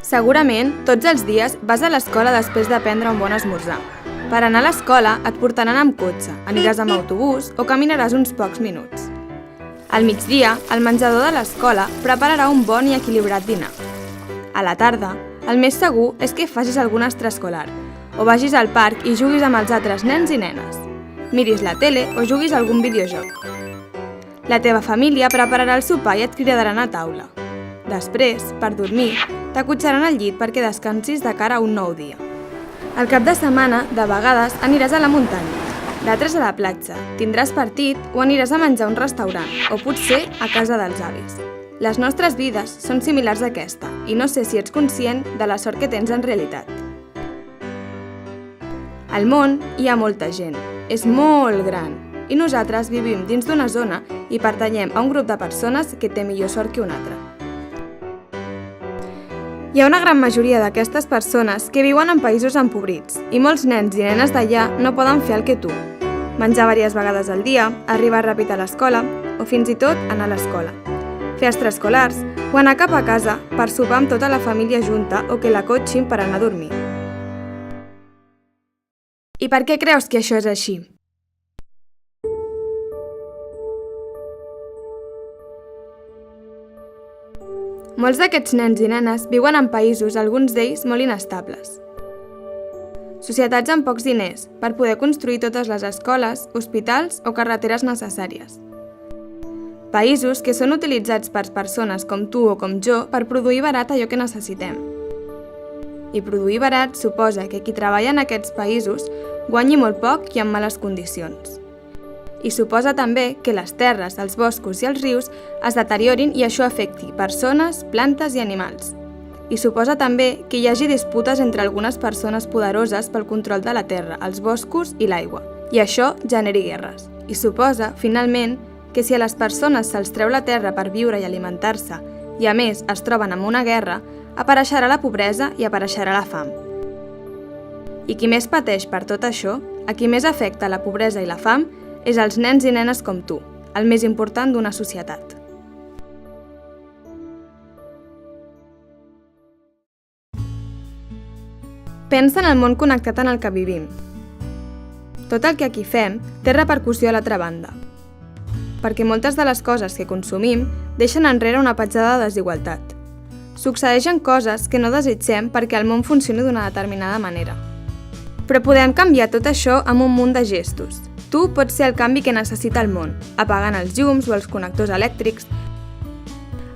Segurament, tots els dies vas a l'escola després de prendre un bon esmorzar. Per anar a l'escola et portaran amb cotxe, aniràs amb autobús o caminaràs uns pocs minuts. Al migdia, el menjador de l'escola prepararà un bon i equilibrat dinar. A la tarda, el més segur és que facis algun extraescolar o vagis al parc i juguis amb els altres nens i nenes. Miris la tele o juguis a algun videojoc. La teva família prepararà el sopar i et cridaran a taula. Després, per dormir, t'acotxaran al llit perquè descansis de cara a un nou dia. Al cap de setmana, de vegades, aniràs a la muntanya, d'altres a la platja, tindràs partit o aniràs a menjar a un restaurant o potser a casa dels avis. Les nostres vides són similars a aquesta i no sé si ets conscient de la sort que tens en realitat. Al món hi ha molta gent, és molt gran, i nosaltres vivim dins d'una zona i pertanyem a un grup de persones que té millor sort que una altra. Hi ha una gran majoria d'aquestes persones que viuen en països empobrits i molts nens i nenes d'allà no poden fer el que tu. Menjar diverses vegades al dia, arribar ràpid a l'escola o fins i tot anar a l'escola. Fer extraescolars o anar cap a casa per sopar amb tota la família junta o que la cotxin per anar a dormir. I per què creus que això és així? Molts d'aquests nens i nenes viuen en països, alguns d'ells molt inestables. Societats amb pocs diners per poder construir totes les escoles, hospitals o carreteres necessàries. Països que són utilitzats per persones com tu o com jo per produir barat allò que necessitem. I produir barat suposa que qui treballa en aquests països guanyi molt poc i en males condicions. I suposa també que les terres, els boscos i els rius es deteriorin i això afecti persones, plantes i animals. I suposa també que hi hagi disputes entre algunes persones poderoses pel control de la terra, els boscos i l'aigua, i això generi guerres. I suposa, finalment, que si a les persones se'ls treu la terra per viure i alimentar-se i a més es troben en una guerra, apareixerà la pobresa i apareixerà la fam. I qui més pateix per tot això, a qui més afecta la pobresa i la fam, és els nens i nenes com tu, el més important d'una societat. Pensa en el món connectat en el que vivim. Tot el que aquí fem té repercussió a l'altra banda, perquè moltes de les coses que consumim deixen enrere una petjada de desigualtat. Succeeixen coses que no desitgem perquè el món funcioni d'una determinada manera. Però podem canviar tot això amb un munt de gestos. Tu pots ser el canvi que necessita el món, apagant els llums o els connectors elèctrics,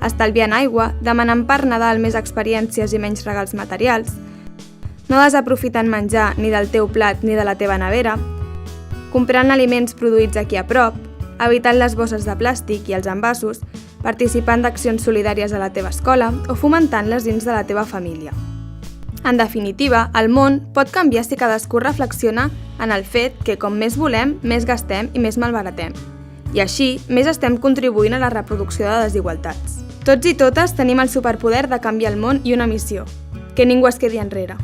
estalviant aigua, demanant per Nadal més experiències i menys regals materials, no desaprofitant menjar ni del teu plat ni de la teva nevera, comprant aliments produïts aquí a prop, evitant les bosses de plàstic i els envasos, participant d'accions solidàries a la teva escola o fomentant-les dins de la teva família. En definitiva, el món pot canviar si cadascú reflexiona en el fet que com més volem, més gastem i més malbaratem. I així, més estem contribuint a la reproducció de desigualtats. Tots i totes tenim el superpoder de canviar el món i una missió: que ningú es quedi enrere.